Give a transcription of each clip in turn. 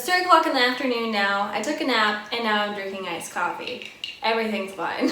3 o'clock in the afternoon now. I took a nap and now I'm drinking iced coffee. Everything's fine.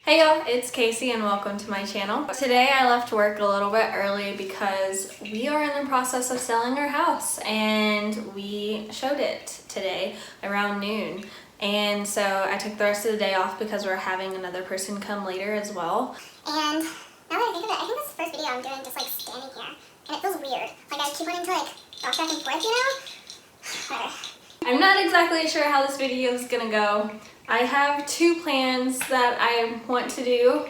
Hey y'all, it's Casey and welcome to my channel. Today I left work a little bit early because we are in the process of selling our house and we showed it today around noon. And so I took the rest of the day off because we're having another person come later as well. And now that I think of it, I think this is the first video I'm doing just like standing here. And it feels weird. Like I keep wanting to like rock back and forth, you know? Whatever. I'm not exactly sure how this video is gonna go. I have two plans that I want to do.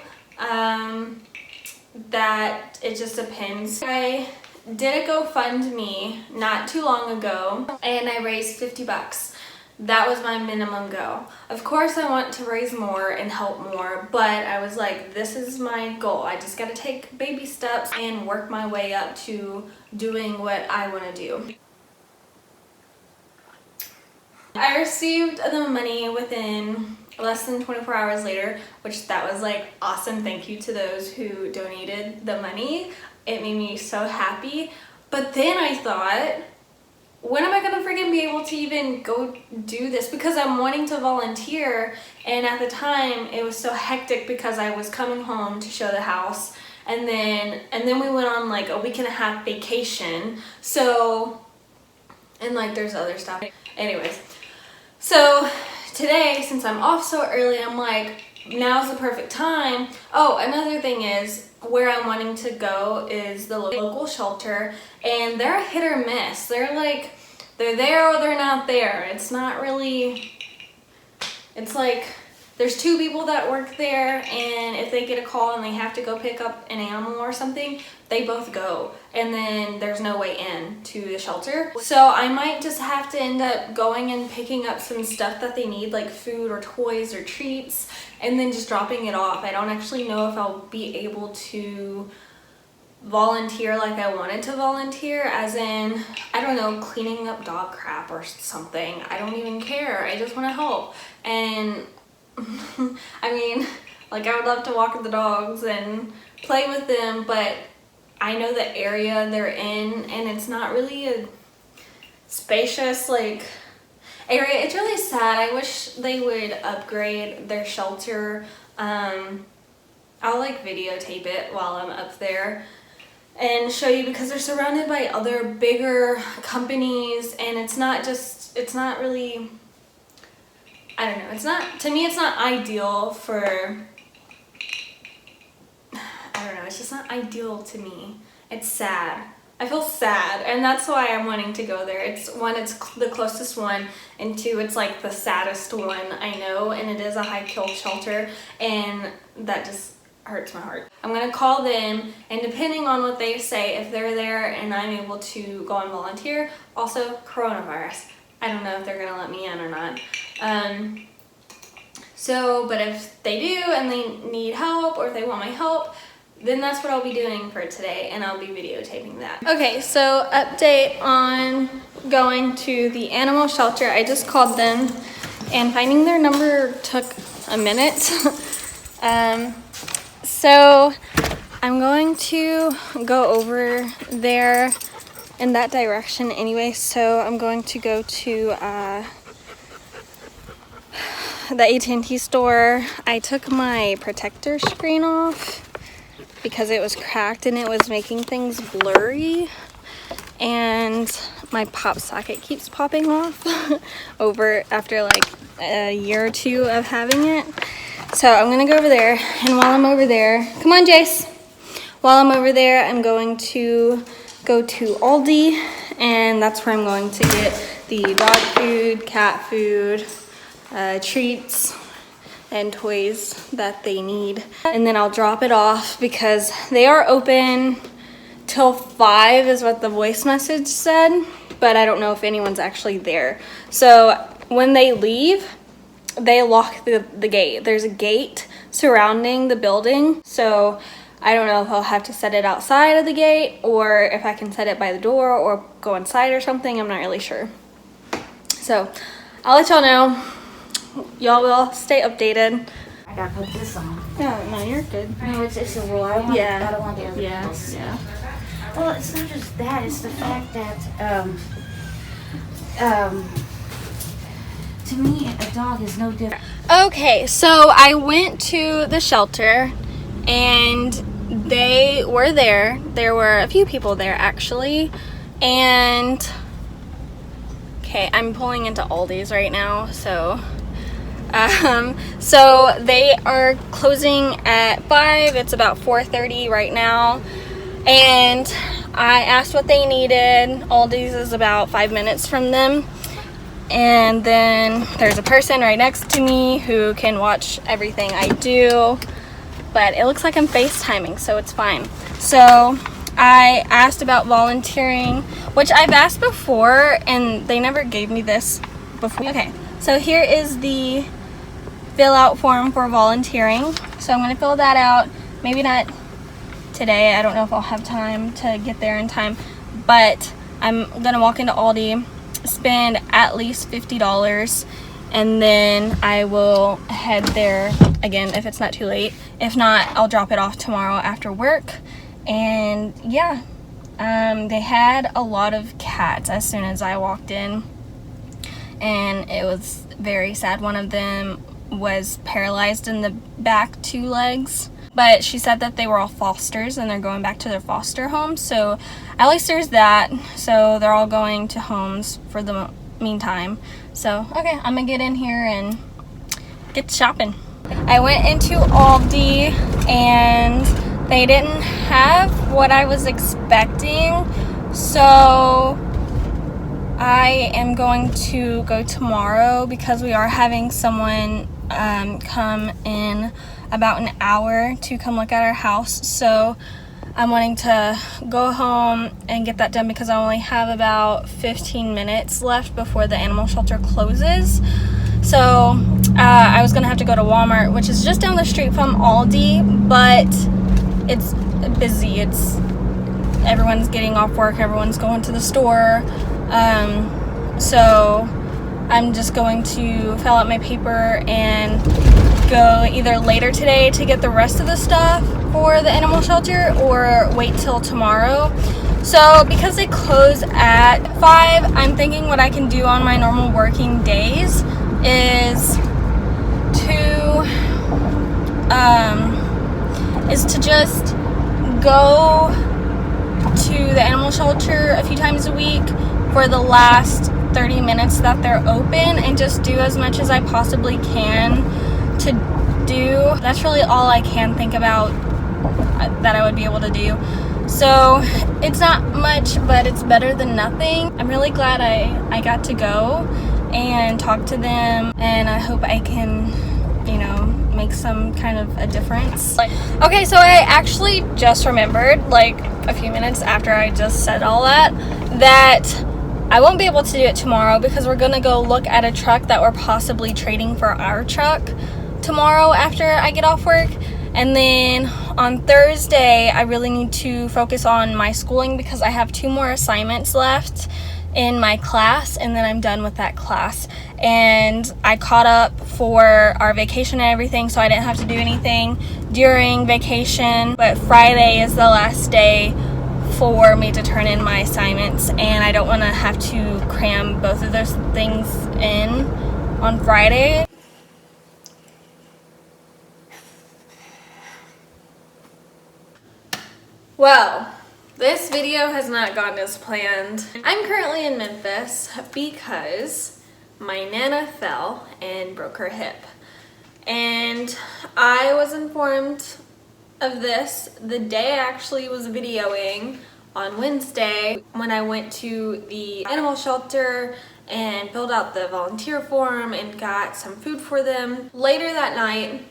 That it just depends. I did a GoFundMe not too long ago and I raised 50 bucks. That was my minimum goal. Of course I want to raise more and help more, but I was like, this is my goal. I just gotta take baby steps and work my way up to doing what I want to do. I received the money within less than 24 hours later, which that was like awesome. Thank you to those who donated the money. It made me so happy. But then I thought, when am I gonna freaking be able to even go do this? Because I'm wanting to volunteer, and at the time it was so hectic because I was coming home to show the house, and then we went on like a week and a half vacation. So, and like there's other stuff. Anyways, so today, since I'm off so early, I'm like, now's the perfect time. Oh, another thing is, where I'm wanting to go is the local shelter, and they're a hit or miss. They're like, they're there or they're not there. It's not really, it's like, there's two people that work there, and if they get a call and they have to go pick up an animal or something, they both go, and then there's no way in to the shelter. So I might just have to end up going and picking up some stuff that they need, like food or toys or treats, and then just dropping it off. I don't actually know if I'll be able to volunteer like I wanted to volunteer, as in, I don't know, cleaning up dog crap or something. I don't even care. I just want to help. And I mean, like, I would love to walk with the dogs and play with them, but I know the area they're in, and it's not really a spacious, like, area. It's really sad. I wish they would upgrade their shelter. I'll, like, videotape it while I'm up there and show you, because they're surrounded by other bigger companies, and it's not really, I don't know, it's not, to me it's not ideal for, I don't know, it's just not ideal to me. It's sad. I feel sad, and that's why I'm wanting to go there. It's one, it's the closest one, and two, it's like the saddest one I know, and it is a high kill shelter, and that just hurts my heart. I'm gonna call them, and depending on what they say, if they're there and I'm able to go and volunteer, also coronavirus. I don't know if they're gonna let me in or not. But if they do and they need help, or if they want my help, then that's what I'll be doing for today, and I'll be videotaping that. Okay, so update on going to the animal shelter. I just called them, and finding their number took a minute. So I'm going to go over there in that direction anyway. So I'm going to go to the AT&T store. I took my protector screen off because it was cracked and it was making things blurry, and my pop socket keeps popping off over after like a year or two of having it. So I'm gonna go over there, and while I'm over there, come on Jace, while I'm over there I'm going to go to Aldi, and that's where I'm going to get the dog food, cat food, treats, and toys that they need. And then I'll drop it off because they are open till 5 is what the voice message said, but I don't know if anyone's actually there. So when they leave, they lock the gate. There's a gate surrounding the building, so I don't know if I'll have to set it outside of the gate or if I can set it by the door or go inside or something. I'm not really sure. So I'll let y'all know. Y'all will stay updated. I gotta put this on. No, you're good. No, it's a rule. I don't want to Yeah. Well, it's not just that. It's the fact that to me, a dog is no different. Okay, so I went to the shelter and they were there. There were a few people there actually. And okay, I'm pulling into Aldi's right now, so so they are closing at 5. It's about 4:30 right now. And I asked what they needed. Aldi's is about 5 minutes from them. And then there's a person right next to me who can watch everything I do. But it looks like I'm FaceTiming, so it's fine. So I asked about volunteering, which I've asked before, and they never gave me this before. Okay, so here is the fill out form for volunteering. So I'm going to fill that out. Maybe not today. I don't know if I'll have time to get there in time. But I'm going to walk into Aldi, spend at least $50, and then I will head there again if it's not too late. If not, I'll drop it off tomorrow after work. And yeah, they had a lot of cats as soon as I walked in, and it was very sad. One of them was paralyzed in the back 2 legs, but she said that they were all fosters and they're going back to their foster home, so at least there's that. So they're all going to homes for the meantime. So okay, I'm gonna get in here and get shopping. I went into Aldi and they didn't have what I was expecting, so I am going to go tomorrow because we are having someone come in about an hour to come look at our house. So I'm wanting to go home and get that done because I only have about 15 minutes left before the animal shelter closes. So I was gonna have to go to Walmart, which is just down the street from Aldi, but it's busy. Everyone's getting off work, everyone's going to the store. So I'm just going to fill out my paper and go either later today to get the rest of the stuff for the animal shelter or wait till tomorrow. So because they close at 5, I'm thinking what I can do on my normal working days is to just go to the animal shelter a few times a week for the last 30 minutes that they're open and just do as much as I possibly can to do. That's really all I can think about that I would be able to do. So it's not much, but it's better than nothing. I'm really glad I got to go and talk to them, and I hope I can, make some kind of a difference. Okay, so I actually just remembered, like a few minutes after I just said all that I won't be able to do it tomorrow because we're gonna go look at a truck that we're possibly trading for our truck tomorrow after I get off work. And then on Thursday, I really need to focus on my schooling because I have 2 more assignments left in my class, and then I'm done with that class. And I caught up for our vacation and everything, so I didn't have to do anything during vacation. But Friday is the last day for me to turn in my assignments, and I don't want to have to cram both of those things in on Friday. Well, this video has not gone as planned. I'm currently in Memphis because my Nana fell and broke her hip. And I was informed of this the day I actually was videoing on Wednesday when I went to the animal shelter and filled out the volunteer form and got some food for them. Later that night,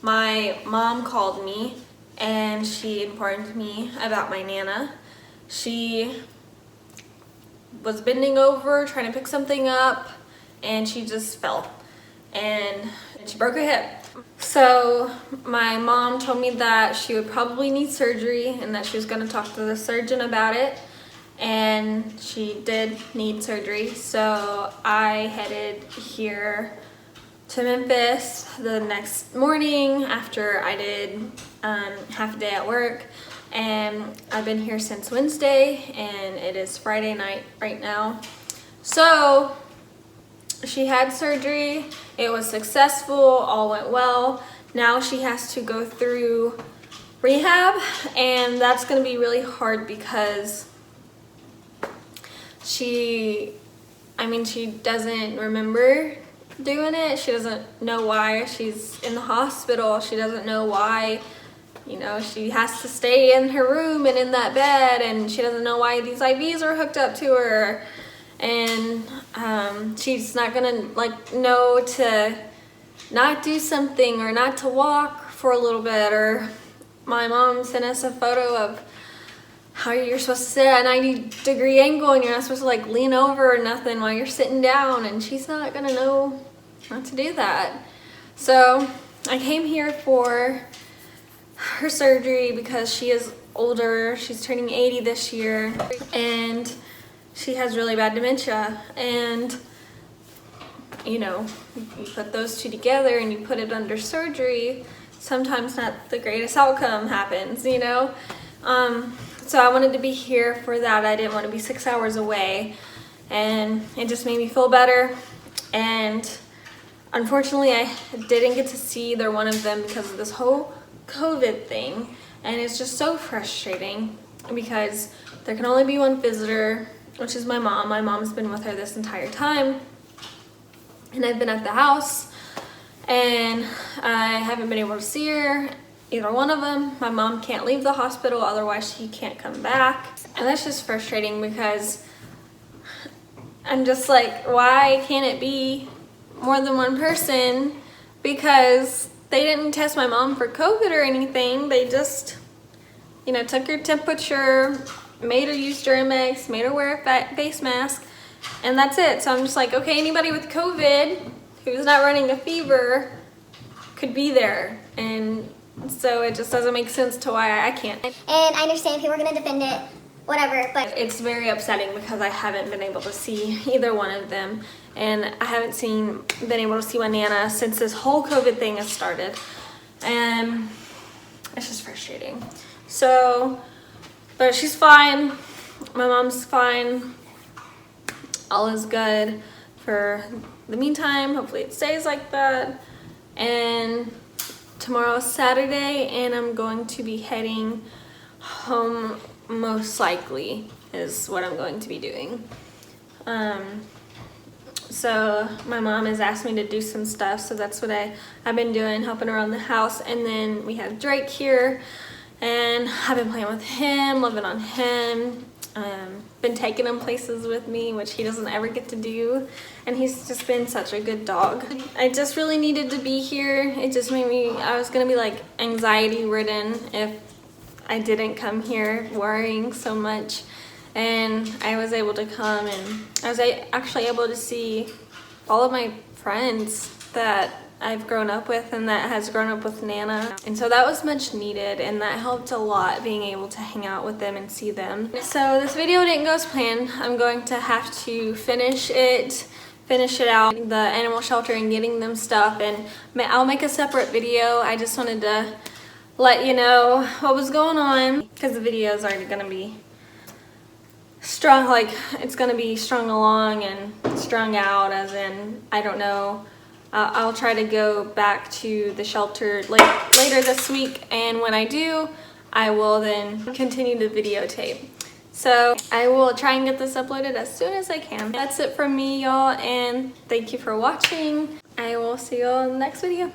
my mom called me and she informed me about my Nana. She was bending over trying to pick something up and she just fell and she broke her hip. So my mom told me that she would probably need surgery and that she was going to talk to the surgeon about it, and she did need surgery. So I headed here to Memphis the next morning after I did half a day at work, and I've been here since Wednesday, and it is Friday night right now. So she had surgery, it was successful, all went well. Now she has to go through rehab, and that's going to be really hard because she doesn't remember doing it. She doesn't know why she's in the hospital. She doesn't know why, you know, she has to stay in her room and in that bed, and she doesn't know why these IVs are hooked up to her. And she's not gonna like know to not do something or not to walk for a little bit. Or my mom sent us a photo of how you're supposed to sit at a 90-degree angle and you're not supposed to like lean over or nothing while you're sitting down, and she's not gonna know not to do that. So I came here for her surgery because she is older. She's turning 80 this year, and she has really bad dementia. And you know, you put those two together and you put it under surgery, sometimes not the greatest outcome happens, you know. So I wanted to be here for that. I didn't want to be 6 hours away, and it just made me feel better. And unfortunately I didn't get to see either one of them because of this whole COVID thing, and it's just so frustrating because there can only be one visitor, which is my mom. My mom's been with her this entire time, and I've been at the house and I haven't been able to see her, either one of them. My mom can't leave the hospital, otherwise she can't come back, and that's just frustrating because I'm just like, why can't it be more than one person? Because they didn't test my mom for COVID or anything. They just, you know, took her temperature, made her use Duramax, made her wear a face mask, and that's it. So I'm just like, okay, anybody with COVID who's not running a fever could be there, and so it just doesn't make sense to why I can't. And I understand people are going to defend it, whatever, but It's very upsetting because I haven't been able to see either one of them, and I haven't been able to see my Nana since this whole COVID thing has started, and it's just frustrating. So, but she's fine, my mom's fine, all is good for the meantime. Hopefully it stays like that. And tomorrow is Saturday, and I'm going to be heading home, most likely is what I'm going to be doing. So my mom has asked me to do some stuff, so that's what I've been doing, helping around the house. And then we have Drake here, and I've been playing with him, loving on him. Been taking him places with me, which he doesn't ever get to do, and he's just been such a good dog. I just really needed to be here. It just made me, I was gonna be like anxiety ridden if I didn't come here, worrying so much. And I was able to come, and I was actually able to see all of my friends that I've grown up with and that has grown up with Nana. And so that was much needed, and that helped a lot, being able to hang out with them and see them. So this video didn't go as planned. I'm going to have to finish it out, the animal shelter, and getting them stuff, and I'll make a separate video. I just wanted to let you know what was going on, because the video is already gonna be strung, like it's gonna be strung along and strung out, as in, I don't know. I'll try to go back to the shelter later this week, and when I do, I will then continue to videotape. So I will try and get this uploaded as soon as I can. That's it from me, y'all, and thank you for watching. I will see you all in the next video.